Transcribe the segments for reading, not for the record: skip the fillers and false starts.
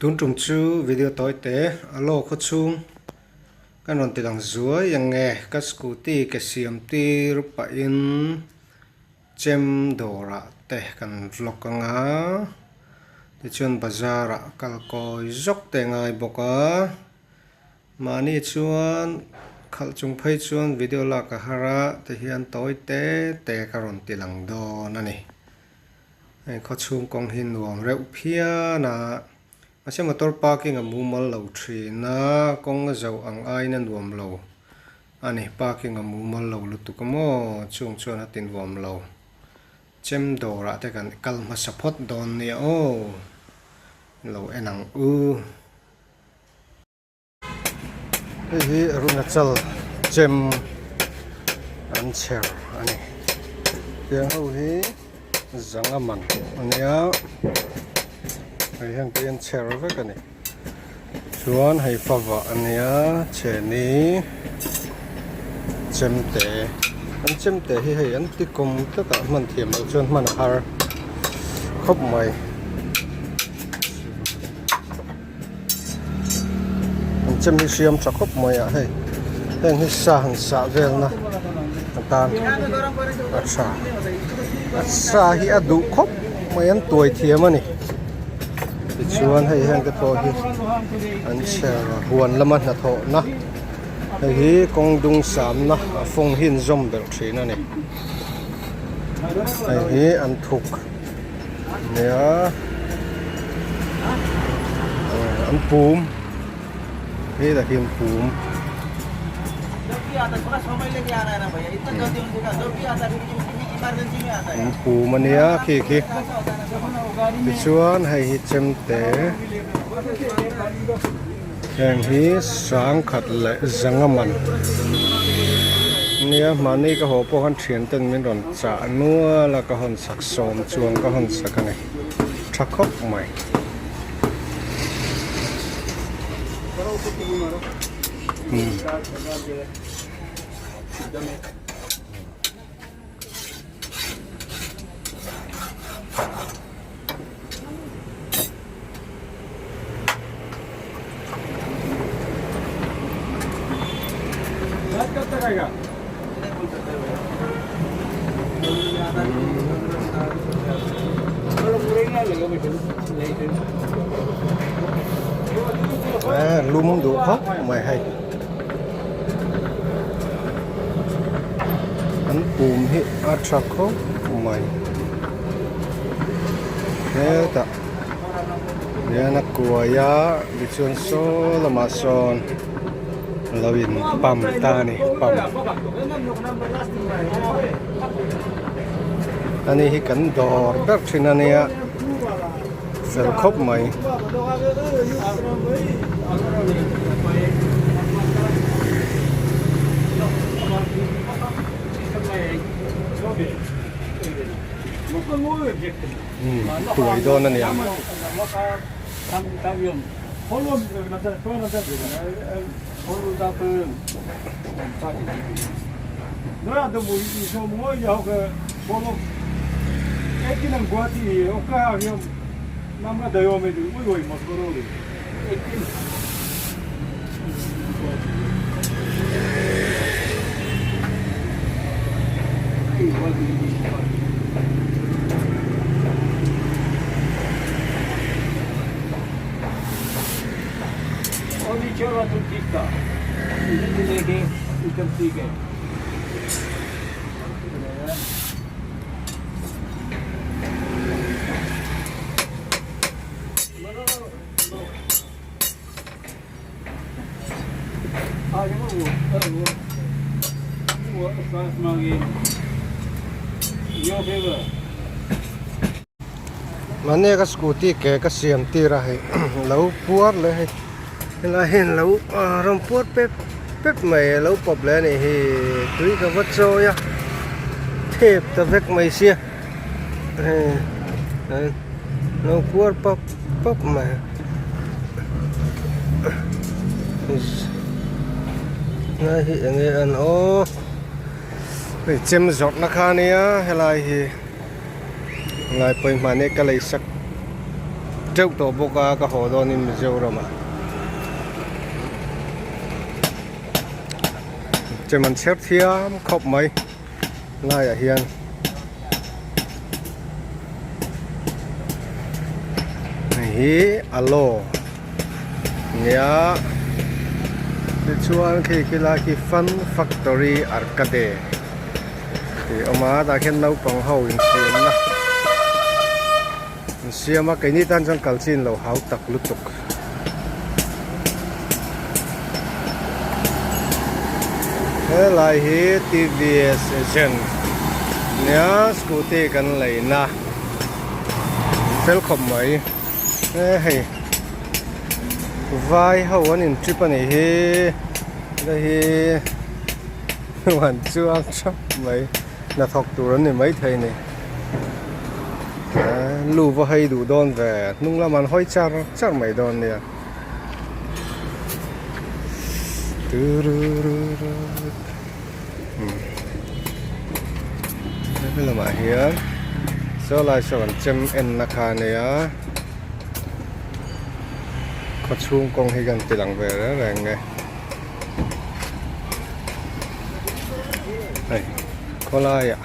Tun trung chu video tối tế alo khó chung cái non tiền lang zuai yang nghe cái scooty cái xiêm ti rupa in Chem dawr te kan vlog anga ti chuan bazar kal koi zok te ngai boka mani chuan khal chung phei chuan video la ka hara te hian tối tế te karon ti lang do nani khó chung kong hin nuam reuh phia na Masih motor parking a mumal lo tri na kong zau ang ai na nuam lo ani parking a mumal lo lutuk mo chung chuan atin nuam lo Chem dawr te kan kalma support don ni o lo enang u hi runachal Chem an cher ani yang ho hi zangaman ania hay hàng tiền chèo với cái này chuan hay pha vợ ania chè ní chém tệ anh chém tệ hay anh tí cùng tất cả mình thiểm ở trên mình har khóc mày anh chém đi xiêm cho khóc mày à hay hàng hay xa về na tan xa hi adu khóc mày anh tuổi thiểm anh chuan hei hang te pawh hi an cher huan lama hna thaw na hei hi kong dung sam na a phong hin zom ber thin ani hei hi an thuk nia an pum hi là hiam pum an pum ania khi Di chuan hay hi Chem te heng hi sang khat le zangaman nia mani ka ho po han thian ten min ron cha nuwa la ka hon sak som chuang ka hon sak ani thakop mai lum đủ hốc mày hay anh bùm hi atrako mày thế ta nè nó cua ya bị chuồn số là mà son lawin pam ta ni pam ani hi kan dawr ber thin ania fel khop mai tuổi đó nè Noi am dămui și o moi iau că polo ekin guati o ca eu n-am dat eu mediu ui moscorului ekin Ogni giorno tutti sta non che il campiche Mane ka scooty ke ka siam ti ra hai lo puar le hai la hen lo rom puar pep mai lo pop le ni hi tui ka vat so ya thep ta vek mai sia lo puar pop mai na hi nge an o Chem giọt na khania hay là hi lại poi mane ka lei sak trâu tổ bốc cái hồ đó nên mình trâu rồi mà chỉ mình xếp thiam khóc mấy lại ở hiền hi alo nhá thì chuan khi là cái fun factory arcade thì ông má ta khen nấu bằng hậu in tiền na xem mà cái này tan trong cầu xin lẩu háo tặc lút tục thế là hi TVS agent nhá scooty cần lấy na phèo khom mấy hey vai hậu anh in trip này hi đây hi hoàn chuang chắp mấy là thọc tủ này mấy thầy này lù vào hay đủ đòn về nung là màn hoi chắc mấy đòn nè đây là mà hiến sau lại sau còn Chem en na kha này á có chuông con hay gần từ lằng về đó là nghe này có lại à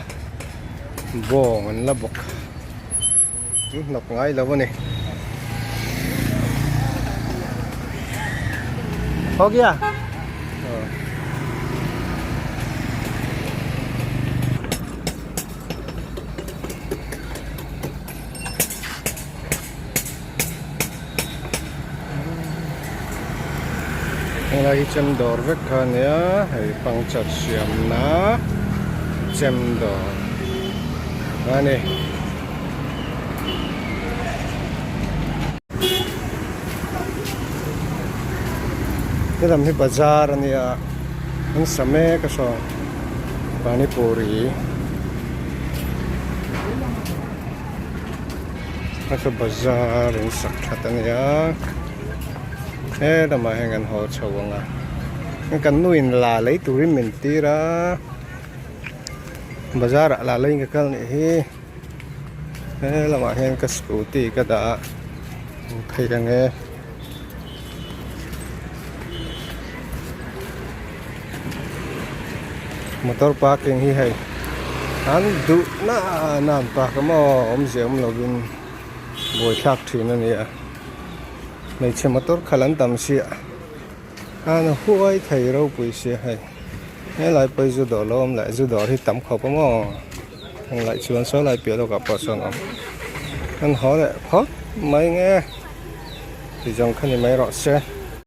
bò mình là bọc nọc ngay là vấn này có kia lagi Chem dawr vek kha nia hei pangchat siam na Chem dawr ani cái làm hi bazar ania an same ka so pani puri ka bazar in sakhat ania thế là mà hàng ngàn họ chầu à cái cắn nuôi là lấy túi mình tí ra bazar là lấy cái con này thế là mà hàng cái scooty cái đã thấy cái nghe motor parking hi hay anh đủ na nam pa cái mà ông giếng login bồi khác thì nó nè này xem motor khalan tam sia anh huai thầy rau bùi sia hay nghe lại bây giờ đổ lom lại giờ đổ thì tắm khẩu mà anh lại chuan số lại biểu đâu gặp bớt son ông anh hỏi lại hot mấy nghe thì dòng khăn này mấy rõ xe